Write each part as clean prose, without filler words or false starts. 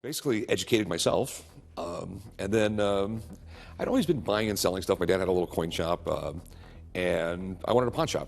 Basically educated myself. And then I'd always been buying and selling stuff. My dad had a little coin shop, and I wanted a pawn shop.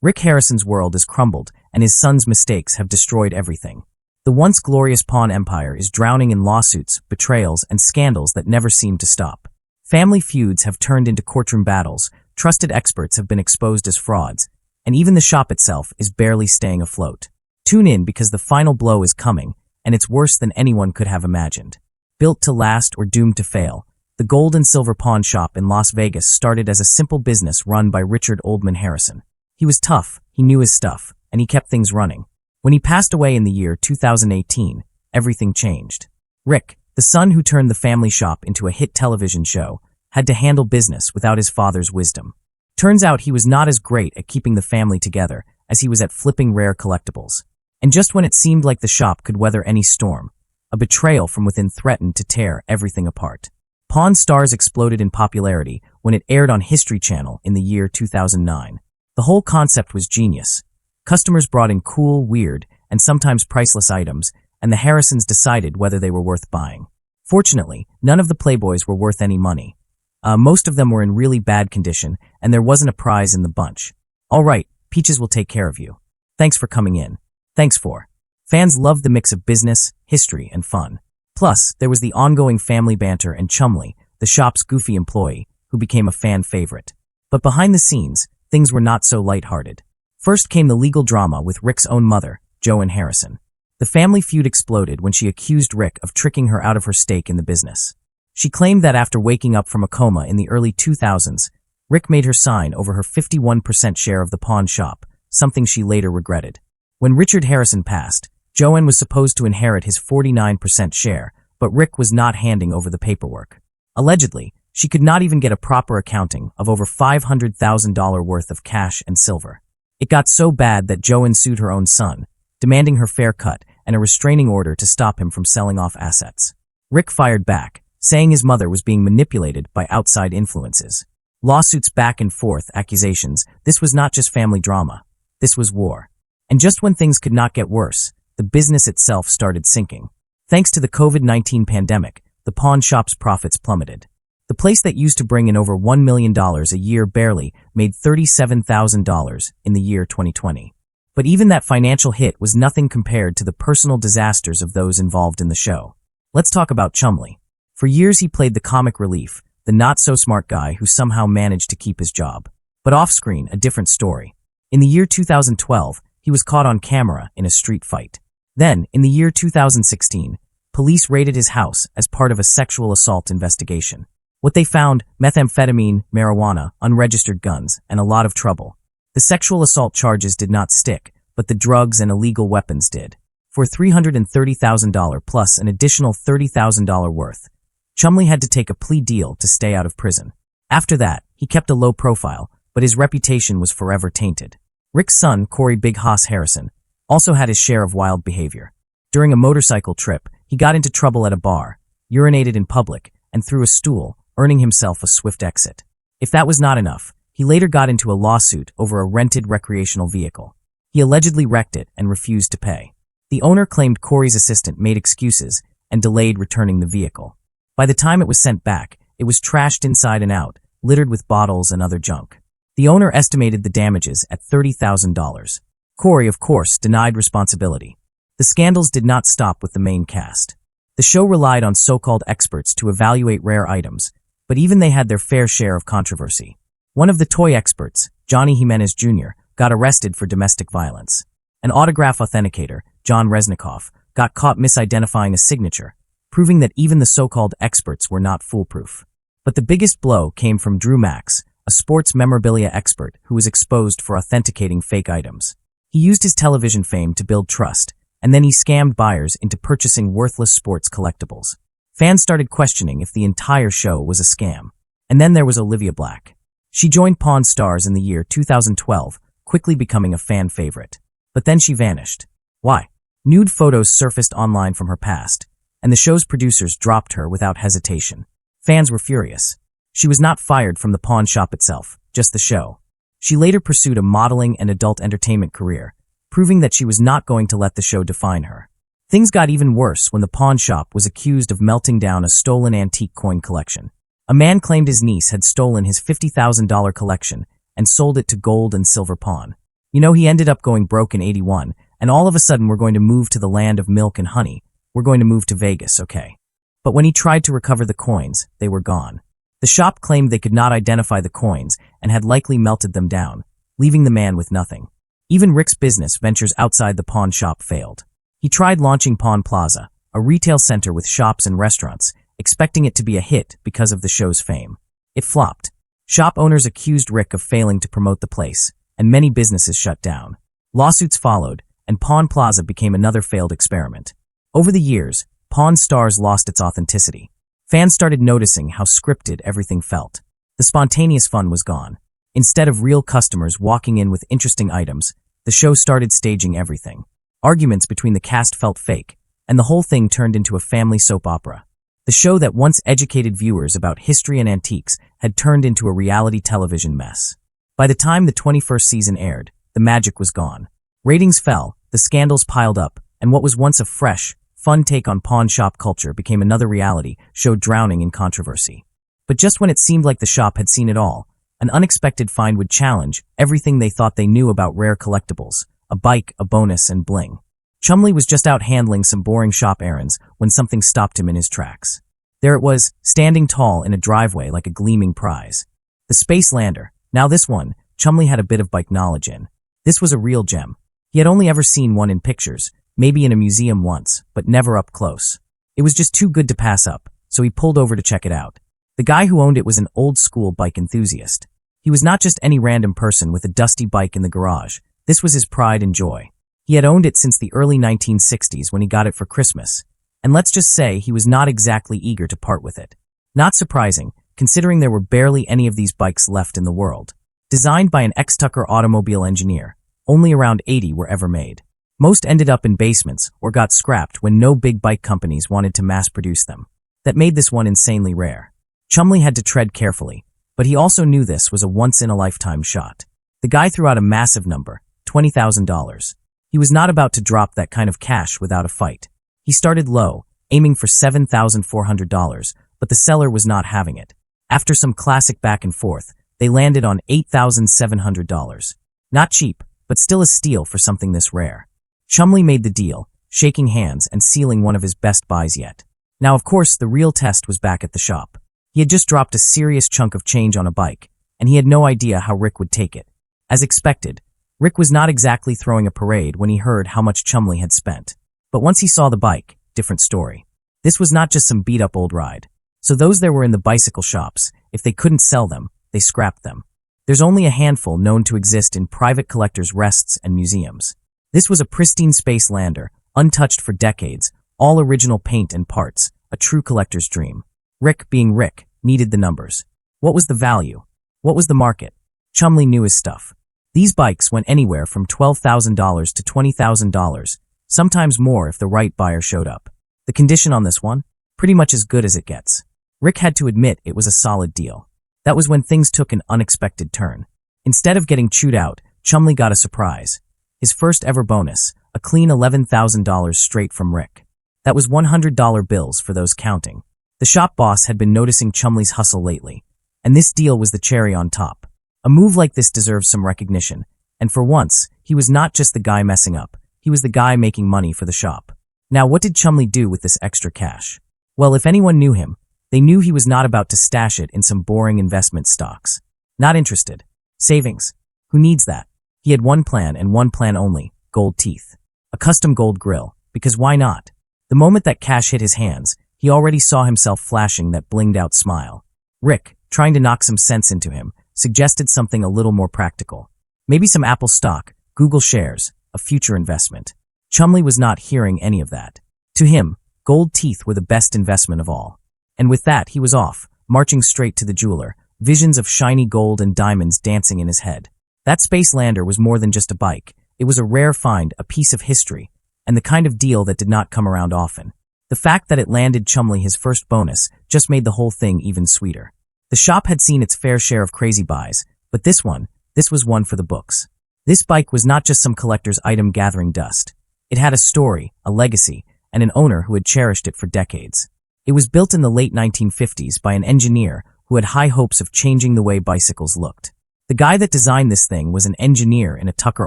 Rick Harrison's world is crumbled, and his son's mistakes have destroyed everything. The once glorious pawn empire is drowning in lawsuits, betrayals, and scandals that never seem to stop. Family feuds have turned into courtroom battles, trusted experts have been exposed as frauds, and even the shop itself is barely staying afloat. Tune in because the final blow is coming, and it's worse than anyone could have imagined. Built to last or doomed to fail, the gold and silver pawn shop in Las Vegas started as a simple business run by Richard Oldman Harrison. He was tough, he knew his stuff, and he kept things running. When he passed away in the year 2018, everything changed. Rick, the son who turned the family shop into a hit television show, had to handle business without his father's wisdom. Turns out he was not as great at keeping the family together as he was at flipping rare collectibles. And just when it seemed like the shop could weather any storm, a betrayal from within threatened to tear everything apart. Pawn Stars exploded in popularity when it aired on History Channel in the year 2009. The whole concept was genius. Customers brought in cool, weird, and sometimes priceless items, and the Harrisons decided whether they were worth buying. Fortunately, none of the Playboys were worth any money. Most of them were in really bad condition, and there wasn't a prize in the bunch. All right, Peaches will take care of you. Thanks for coming in. Thanks for. Fans loved the mix of business, history, and fun. Plus, there was the ongoing family banter and Chumley, the shop's goofy employee, who became a fan favorite. But behind the scenes, things were not so lighthearted. First came the legal drama with Rick's own mother, Joan Harrison. The family feud exploded when she accused Rick of tricking her out of her stake in the business. She claimed that after waking up from a coma in the early 2000s, Rick made her sign over her 51% share of the pawn shop, something she later regretted. When Richard Harrison passed, Joan was supposed to inherit his 49% share, but Rick was not handing over the paperwork. Allegedly, she could not even get a proper accounting of over $500,000 worth of cash and silver. It got so bad that Joan sued her own son, demanding her fair cut and a restraining order to stop him from selling off assets. Rick fired back, saying his mother was being manipulated by outside influences. Lawsuits back and forth, accusations. This was not just family drama. This was war. And just when things could not get worse, the business itself started sinking. Thanks to the COVID-19 pandemic, the pawn shop's profits plummeted. The place that used to bring in over $1 million a year barely made $37,000 in the year 2020. But even that financial hit was nothing compared to the personal disasters of those involved in the show. Let's talk about Chumley. For years he played the comic relief, the not-so-smart guy who somehow managed to keep his job. But off-screen, a different story. In the year 2012, he was caught on camera in a street fight. Then, in the year 2016, police raided his house as part of a sexual assault investigation. What they found: methamphetamine, marijuana, unregistered guns, and a lot of trouble. The sexual assault charges did not stick, but the drugs and illegal weapons did. For $330,000 plus an additional $30,000 worth, Chumley had to take a plea deal to stay out of prison. After that, he kept a low profile, but his reputation was forever tainted. Rick's son, Corey Big Hoss Harrison, also had his share of wild behavior. During a motorcycle trip, he got into trouble at a bar, urinated in public, and threw a stool, earning himself a swift exit. If that was not enough, he later got into a lawsuit over a rented recreational vehicle. He allegedly wrecked it and refused to pay. The owner claimed Corey's assistant made excuses and delayed returning the vehicle. By the time it was sent back, it was trashed inside and out, littered with bottles and other junk. The owner estimated the damages at $30,000. Corey, of course, denied responsibility. The scandals did not stop with the main cast. The show relied on so-called experts to evaluate rare items, but even they had their fair share of controversy. One of the toy experts, Johnny Jimenez Jr., got arrested for domestic violence. An autograph authenticator, John Resnikoff, got caught misidentifying a signature, proving that even the so-called experts were not foolproof. But the biggest blow came from Drew Max, a sports memorabilia expert who was exposed for authenticating fake items. He used his television fame to build trust, and then he scammed buyers into purchasing worthless sports collectibles. Fans started questioning if the entire show was a scam. And then there was Olivia Black. She joined Pawn Stars in the year 2012, quickly becoming a fan favorite. But then she vanished. Why? Nude photos surfaced online from her past, and the show's producers dropped her without hesitation. Fans were furious. She was not fired from the pawn shop itself, just the show. She later pursued a modeling and adult entertainment career, proving that she was not going to let the show define her. Things got even worse when the pawn shop was accused of melting down a stolen antique coin collection. A man claimed his niece had stolen his $50,000 collection and sold it to gold and silver pawn. He ended up going broke in '81, and all of a sudden we're going to move to the land of milk and honey. We're going to move to Vegas, okay? But when he tried to recover the coins, they were gone. The shop claimed they could not identify the coins and had likely melted them down, leaving the man with nothing. Even Rick's business ventures outside the pawn shop failed. He tried launching Pawn Plaza, a retail center with shops and restaurants, expecting it to be a hit because of the show's fame. It flopped. Shop owners accused Rick of failing to promote the place, and many businesses shut down. Lawsuits followed, and Pawn Plaza became another failed experiment. Over the years, Pawn Stars lost its authenticity. Fans started noticing how scripted everything felt. The spontaneous fun was gone. Instead of real customers walking in with interesting items, the show started staging everything. Arguments between the cast felt fake, and the whole thing turned into a family soap opera. The show that once educated viewers about history and antiques had turned into a reality television mess. By the time the 21st season aired, the magic was gone. Ratings fell, the scandals piled up, and what was once a fresh, fun take on pawn shop culture became another reality show drowning in controversy. But just when it seemed like the shop had seen it all, an unexpected find would challenge everything they thought they knew about rare collectibles, a bike, a bonus, and bling. Chumley was just out handling some boring shop errands when something stopped him in his tracks. There it was, standing tall in a driveway like a gleaming prize. The Space Lander. Now this one, Chumley had a bit of bike knowledge in. This was a real gem. He had only ever seen one in pictures, maybe in a museum once, but never up close. It was just too good to pass up, so he pulled over to check it out. The guy who owned it was an old-school bike enthusiast. He was not just any random person with a dusty bike in the garage. This was his pride and joy. He had owned it since the early 1960s when he got it for Christmas, and let's just say he was not exactly eager to part with it. Not surprising, considering there were barely any of these bikes left in the world. Designed by an ex-Tucker automobile engineer, only around 80 were ever made. Most ended up in basements or got scrapped when no big bike companies wanted to mass-produce them. That made this one insanely rare. Chumley had to tread carefully, but he also knew this was a once-in-a-lifetime shot. The guy threw out a massive number, $20,000. He was not about to drop that kind of cash without a fight. He started low, aiming for $7,400, but the seller was not having it. After some classic back and forth, they landed on $8,700. Not cheap, but still a steal for something this rare. Chumley made the deal, shaking hands and sealing one of his best buys yet. Now, of course, the real test was back at the shop. He had just dropped a serious chunk of change on a bike, and he had no idea how Rick would take it. As expected, Rick was not exactly throwing a parade when he heard how much Chumley had spent. But once he saw the bike, different story. This was not just some beat-up old ride. So those there were in the bicycle shops, if they couldn't sell them, they scrapped them. There's only a handful known to exist in private collectors' rests and museums. This was a pristine Space Lander, untouched for decades, all original paint and parts, a true collector's dream. Rick, being Rick, needed the numbers. What was the value? What was the market? Chumley knew his stuff. These bikes went anywhere from $12,000 to $20,000, sometimes more if the right buyer showed up. The condition on this one? Pretty much as good as it gets. Rick had to admit it was a solid deal. That was when things took an unexpected turn. Instead of getting chewed out, Chumley got a surprise. His first ever bonus, a clean $11,000 straight from Rick. That was $100 bills for those counting. The shop boss had been noticing Chumley's hustle lately, and this deal was the cherry on top. A move like this deserves some recognition, and for once, he was not just the guy messing up, he was the guy making money for the shop. Now, what did Chumley do with this extra cash? Well, if anyone knew him, they knew he was not about to stash it in some boring investment stocks. Not interested. Savings. Who needs that? He had one plan and one plan only, gold teeth. A custom gold grill, because why not? The moment that cash hit his hands, he already saw himself flashing that blinged out smile. Rick, trying to knock some sense into him, suggested something a little more practical. Maybe some Apple stock, Google shares, a future investment. Chumley was not hearing any of that. To him, gold teeth were the best investment of all. And with that, he was off, marching straight to the jeweler, visions of shiny gold and diamonds dancing in his head. That Space Lander was more than just a bike. It was a rare find, a piece of history, and the kind of deal that did not come around often. The fact that it landed Chumley his first bonus just made the whole thing even sweeter. The shop had seen its fair share of crazy buys, but this was one for the books. This bike was not just some collector's item gathering dust. It had a story, a legacy, and an owner who had cherished it for decades. It was built in the late 1950s by an engineer who had high hopes of changing the way bicycles looked. The guy that designed this thing was an engineer in a Tucker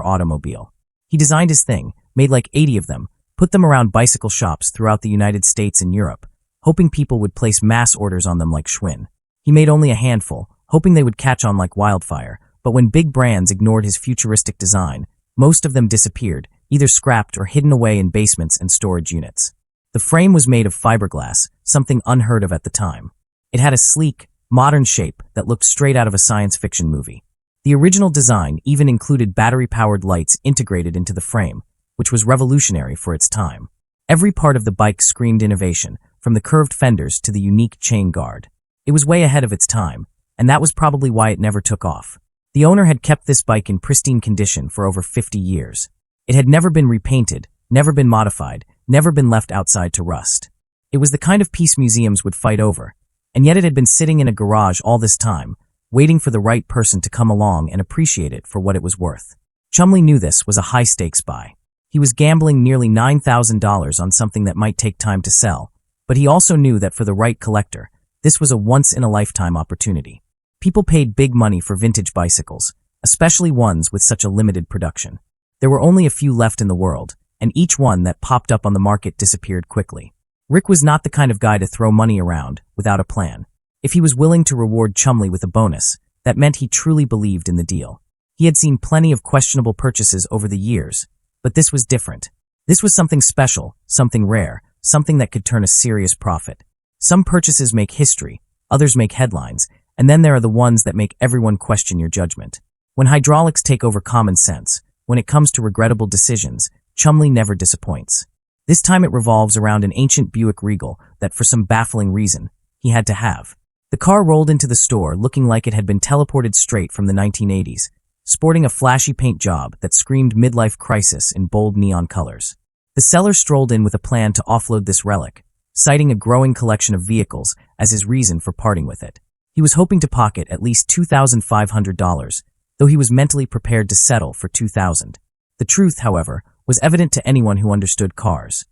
automobile. He designed his thing, made like 80 of them, put them around bicycle shops throughout the United States and Europe, hoping people would place mass orders on them like Schwinn. He made only a handful, hoping they would catch on like wildfire, but when big brands ignored his futuristic design, most of them disappeared, either scrapped or hidden away in basements and storage units. The frame was made of fiberglass, something unheard of at the time. It had a sleek, modern shape that looked straight out of a science fiction movie. The original design even included battery-powered lights integrated into the frame, which was revolutionary for its time. Every part of the bike screamed innovation, from the curved fenders to the unique chain guard. It was way ahead of its time, and that was probably why it never took off. The owner had kept this bike in pristine condition for over 50 years. It had never been repainted, never been modified, never been left outside to rust. It was the kind of piece museums would fight over, and yet it had been sitting in a garage all this time, waiting for the right person to come along and appreciate it for what it was worth. Chumley knew this was a high-stakes buy. He was gambling nearly $9,000 on something that might take time to sell, but he also knew that for the right collector, this was a once-in-a-lifetime opportunity. People paid big money for vintage bicycles, especially ones with such a limited production. There were only a few left in the world, and each one that popped up on the market disappeared quickly. Rick was not the kind of guy to throw money around without a plan. If he was willing to reward Chumley with a bonus, that meant he truly believed in the deal. He had seen plenty of questionable purchases over the years, but this was different. This was something special, something rare, something that could turn a serious profit. Some purchases make history, others make headlines, and then there are the ones that make everyone question your judgment. When hydraulics take over common sense, when it comes to regrettable decisions, Chumley never disappoints. This time it revolves around an ancient Buick Regal that, for some baffling reason, he had to have. The car rolled into the store looking like it had been teleported straight from the 1980s, sporting a flashy paint job that screamed midlife crisis in bold neon colors. The seller strolled in with a plan to offload this relic, citing a growing collection of vehicles as his reason for parting with it. He was hoping to pocket at least $2,500, though he was mentally prepared to settle for $2,000. The truth, however, was evident to anyone who understood cars.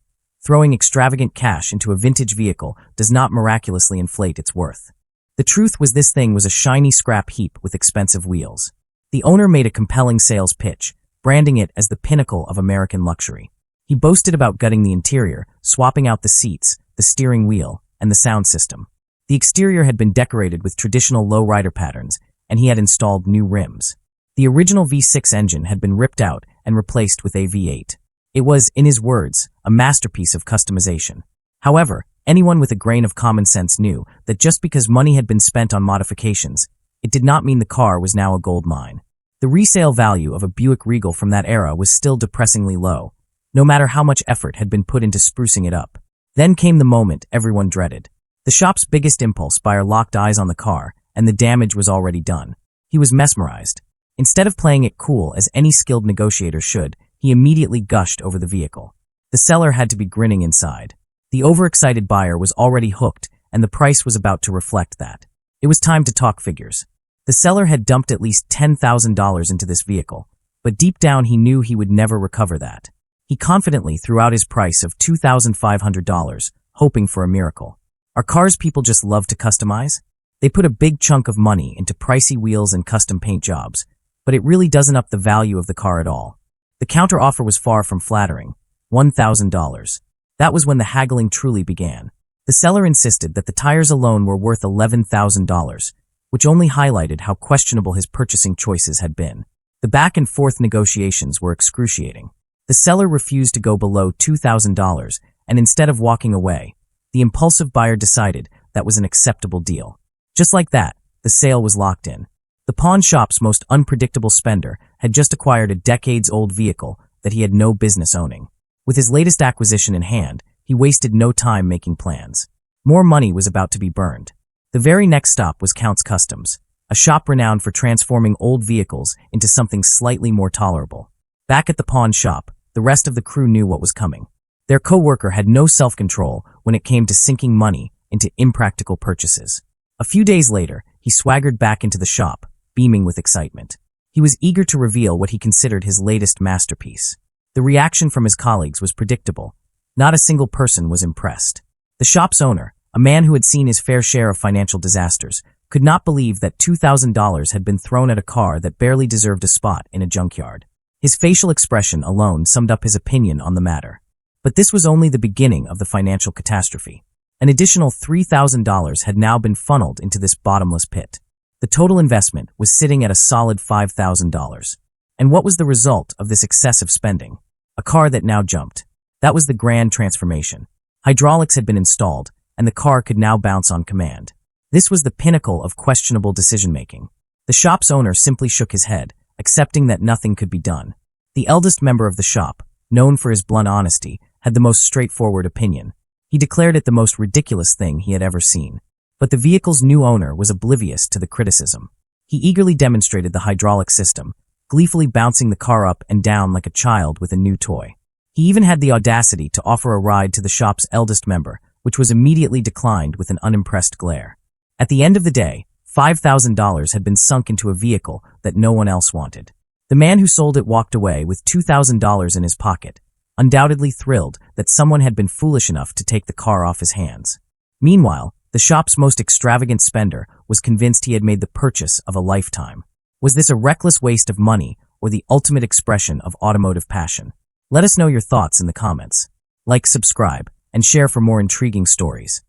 Throwing extravagant cash into a vintage vehicle does not miraculously inflate its worth. The truth was this thing was a shiny scrap heap with expensive wheels. The owner made a compelling sales pitch, branding it as the pinnacle of American luxury. He boasted about gutting the interior, swapping out the seats, the steering wheel, and the sound system. The exterior had been decorated with traditional lowrider patterns, and he had installed new rims. The original V6 engine had been ripped out and replaced with a V8. It was, in his words, a masterpiece of customization. However, anyone with a grain of common sense knew that just because money had been spent on modifications, it did not mean the car was now a gold mine. The resale value of a Buick Regal from that era was still depressingly low, no matter how much effort had been put into sprucing it up. Then came the moment everyone dreaded. The shop's biggest impulse buyer locked eyes on the car, and the damage was already done. He was mesmerized. Instead of playing it cool as any skilled negotiator should, he immediately gushed over the vehicle. The seller had to be grinning inside. The overexcited buyer was already hooked, and the price was about to reflect that. It was time to talk figures. The seller had dumped at least $10,000 into this vehicle, but deep down he knew he would never recover that. He confidently threw out his price of $2,500, hoping for a miracle. Are cars people just love to customize? They put a big chunk of money into pricey wheels and custom paint jobs, but it really doesn't up the value of the car at all. The counteroffer was far from flattering, $1,000. That was when the haggling truly began. The seller insisted that the tires alone were worth $11,000, which only highlighted how questionable his purchasing choices had been. The back and forth negotiations were excruciating. The seller refused to go below $2,000, and instead of walking away, the impulsive buyer decided that was an acceptable deal. Just like that, the sale was locked in. The pawn shop's most unpredictable spender had just acquired a decades-old vehicle that he had no business owning. With his latest acquisition in hand, he wasted no time making plans. More money was about to be burned. The very next stop was Count's Customs, a shop renowned for transforming old vehicles into something slightly more tolerable. Back at the pawn shop, the rest of the crew knew what was coming. Their co-worker had no self-control when it came to sinking money into impractical purchases. A few days later, he swaggered back into the shop, beaming with excitement. He was eager to reveal what he considered his latest masterpiece. The reaction from his colleagues was predictable. Not a single person was impressed. The shop's owner, a man who had seen his fair share of financial disasters, could not believe that $2,000 had been thrown at a car that barely deserved a spot in a junkyard. His facial expression alone summed up his opinion on the matter. But this was only the beginning of the financial catastrophe. An additional $3,000 had now been funneled into this bottomless pit. The total investment was sitting at a solid $5,000. And what was the result of this excessive spending? A car that now jumped. That was the grand transformation. Hydraulics had been installed, and the car could now bounce on command. This was the pinnacle of questionable decision-making. The shop's owner simply shook his head, accepting that nothing could be done. The eldest member of the shop, known for his blunt honesty, had the most straightforward opinion. He declared it the most ridiculous thing he had ever seen. But the vehicle's new owner was oblivious to the criticism. He eagerly demonstrated the hydraulic system, gleefully bouncing the car up and down like a child with a new toy. He even had the audacity to offer a ride to the shop's eldest member, which was immediately declined with an unimpressed glare. At the end of the day, $5,000 had been sunk into a vehicle that no one else wanted. The man who sold it walked away with $2,000 in his pocket, undoubtedly thrilled that someone had been foolish enough to take the car off his hands. Meanwhile, the shop's most extravagant spender was convinced he had made the purchase of a lifetime. Was this a reckless waste of money or the ultimate expression of automotive passion? Let us know your thoughts in the comments. Like, subscribe, and share for more intriguing stories.